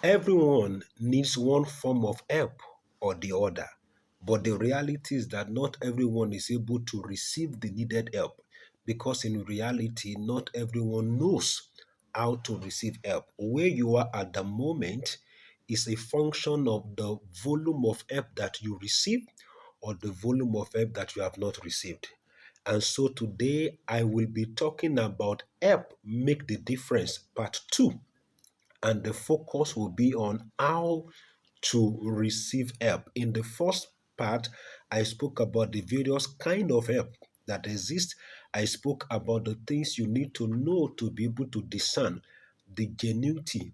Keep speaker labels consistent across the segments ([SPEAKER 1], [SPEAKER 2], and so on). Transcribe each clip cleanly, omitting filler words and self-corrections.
[SPEAKER 1] Everyone needs one form of help or the other, but the reality is that not everyone is able to receive the needed help because, in reality, not everyone knows how to receive help. Where you are at the moment is a function of the volume of help that you receive or the volume of help that you have not received. And so today I will be talking about help make the difference part 2, and the focus will be on how to receive help. In the first part, I spoke about the various kind of help that exist. I spoke about the things you need to know to be able to discern the genuinity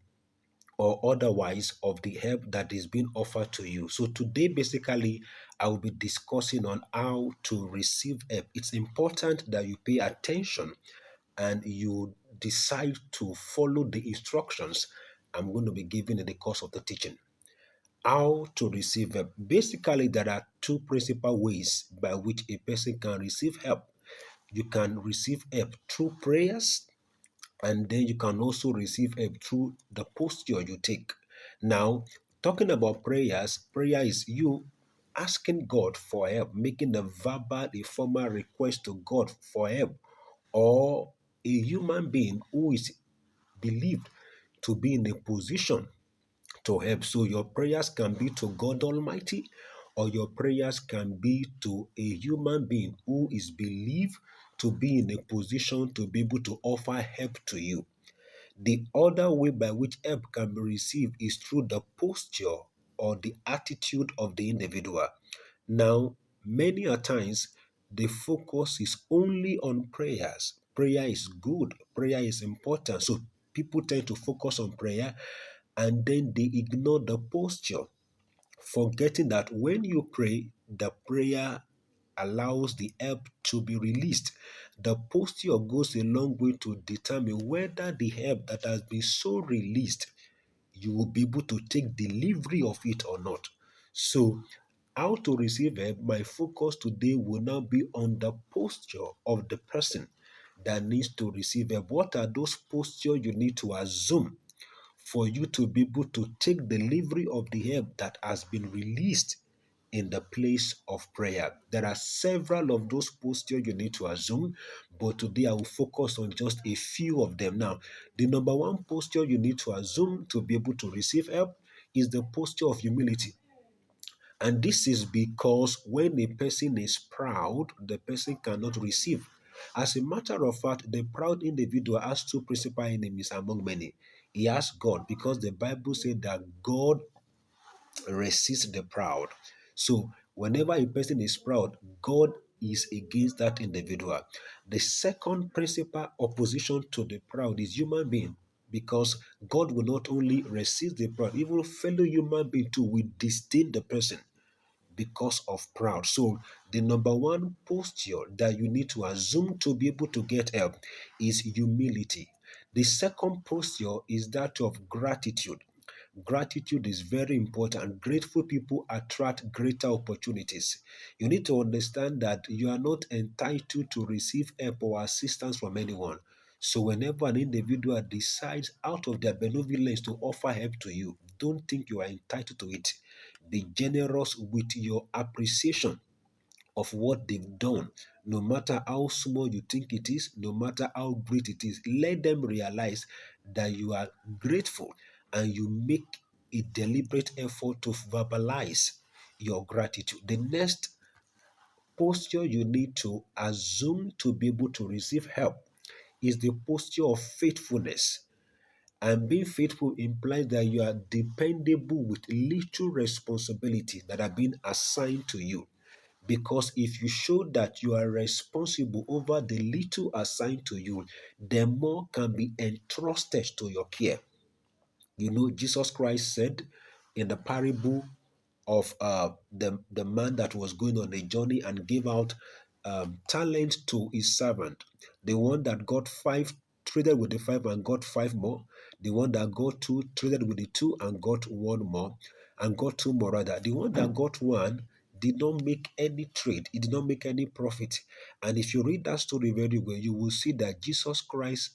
[SPEAKER 1] or otherwise of the help that is being offered to you. So today basically I will be discussing on how to receive help. It's important that you pay attention and you decide to follow the instructions I'm going to be giving in the course of the teaching. How to receive help. Basically, there are two principal ways by which a person can receive help. You can receive help through prayers, and then you can also receive help through the posture you take. Now, talking about prayers, prayer is you asking God for help, making a formal request to God for help, or a human being who is believed to be in a position to help. So your prayers can be to God Almighty, or your prayers can be to a human being who is believed to be in a position to be able to offer help to you. The other way by which help can be received is through the posture or the attitude of the individual. Now, many a times, the focus is only on prayers. Prayer is good, prayer is important. So people tend to focus on prayer and then they ignore the posture, forgetting that when you pray, the prayer allows the help to be released. The posture goes a long way to determine whether the help that has been so released, you will be able to take delivery of it or not. So, how to receive help, my focus today will now be on the posture of the person that needs to receive help. What are those postures you need to assume for you to be able to take delivery of the help that has been released in the place of prayer? There are several of those postures you need to assume, but today I will focus on just a few of them. Now, the number one posture you need to assume to be able to receive help is the posture of humility. And this is because when a person is proud, the person cannot receive. As a matter of fact, the proud individual has two principal enemies among many. He has God, because the Bible said that God resists the proud. So, whenever a person is proud, God is against that individual. The second principal opposition to the proud is human being, because God will not only resist the proud, even fellow human being too will disdain the person because of proud. So the number one posture that you need to assume to be able to get help is humility. The second posture is that of gratitude. Gratitude is very important. Grateful people attract greater opportunities. You need to understand that you are not entitled to receive help or assistance from anyone. So, whenever an individual decides out of their benevolence to offer help to you, don't think you are entitled to it. Be generous with your appreciation of what they've done, no matter how small you think it is, no matter how great it is. Let them realize that you are grateful and you make a deliberate effort to verbalize your gratitude. The next posture you need to assume to be able to receive help is the posture of faithfulness. And being faithful implies that you are dependable with little responsibility that are being assigned to you. Because if you show that you are responsible over the little assigned to you, the more can be entrusted to your care. You know, Jesus Christ said in the parable of the man that was going on a journey and gave out talent to his servant. The one that got five traded with the five and got five more. The one that got two traded with the two and got one more, and got two more rather. The one that got one did not make any trade. He did not make any profit. And if you read that story very well, you will see that Jesus Christ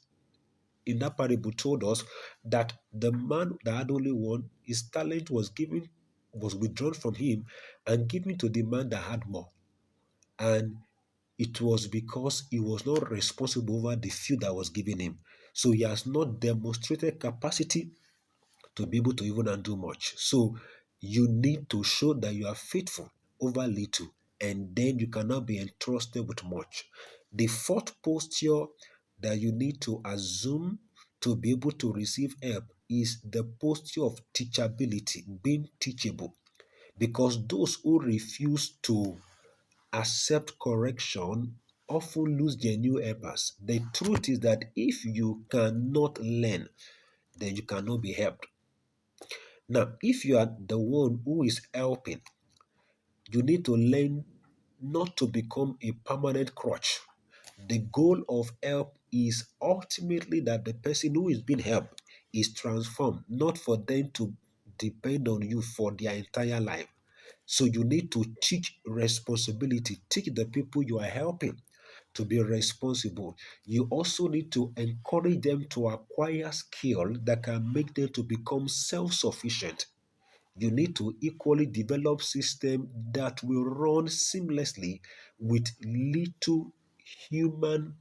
[SPEAKER 1] in that parable told us that the man that had only one, his talent was withdrawn from him and given to the man that had more. And it was because he was not responsible over the few that was given him. So he has not demonstrated capacity to be able to even undo much. So you need to show that you are faithful over little, and then you cannot be entrusted with much. The fourth posture that you need to assume to be able to receive help is the posture of teachability, being teachable. Because those who refuse to accept correction often lose their new helpers. The truth is that if you cannot learn, then you cannot be helped. Now, if you are the one who is helping, you need to learn not to become a permanent crutch. The goal of help is ultimately that the person who is being helped is transformed, not for them to depend on you for their entire life. So you need to teach responsibility, teach the people you are helping to be responsible. You also need to encourage them to acquire skill that can make them to become self-sufficient. You need to equally develop systems that will run seamlessly with little human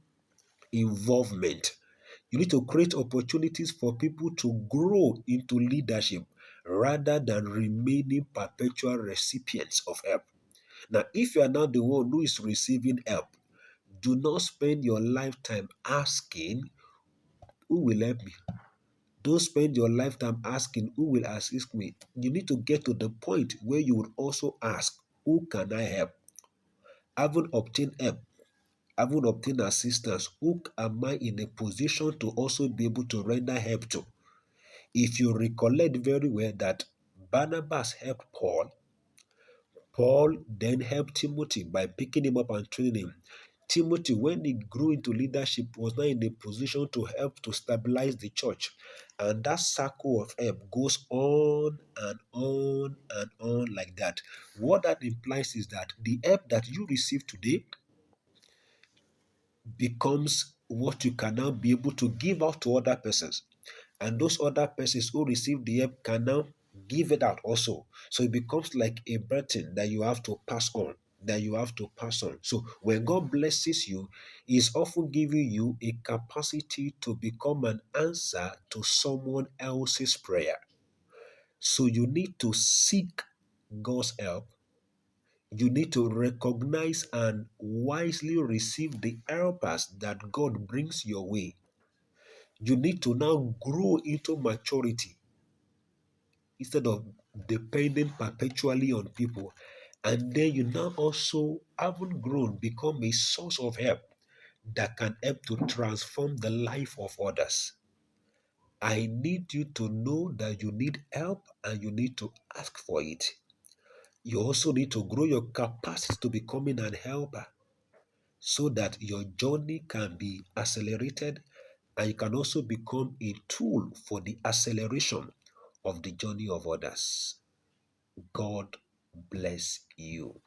[SPEAKER 1] involvement. You need to create opportunities for people to grow into leadership rather than remaining perpetual recipients of help. Now, if you are not the one who is receiving help, do not spend your lifetime asking, who will help me? Don't spend your lifetime asking, who will assist me? You need to get to the point where you would also ask, who can I help? Having obtained help, having obtained assistance, who am I in a position to also be able to render help to? If you recollect very well that Barnabas helped Paul, Paul then helped Timothy by picking him up and training him. Timothy, when he grew into leadership, was now in a position to help to stabilize the church. And that circle of help goes on and on and on like that. What that implies is that the help that you receive today becomes what you can now be able to give out to other persons. And those other persons who receive the help can now give it out also. So it becomes like a burden that you have to pass on, that you have to pass on. So when God blesses you, He's often giving you a capacity to become an answer to someone else's prayer. So you need to seek God's help. You need to recognize and wisely receive the helpers that God brings your way. You need to now grow into maturity instead of depending perpetually on people. And then you now also, having grown, become a source of help that can help to transform the life of others. I need you to know that you need help and you need to ask for it. You also need to grow your capacity to becoming an helper so that your journey can be accelerated and you can also become a tool for the acceleration of the journey of others. God bless you.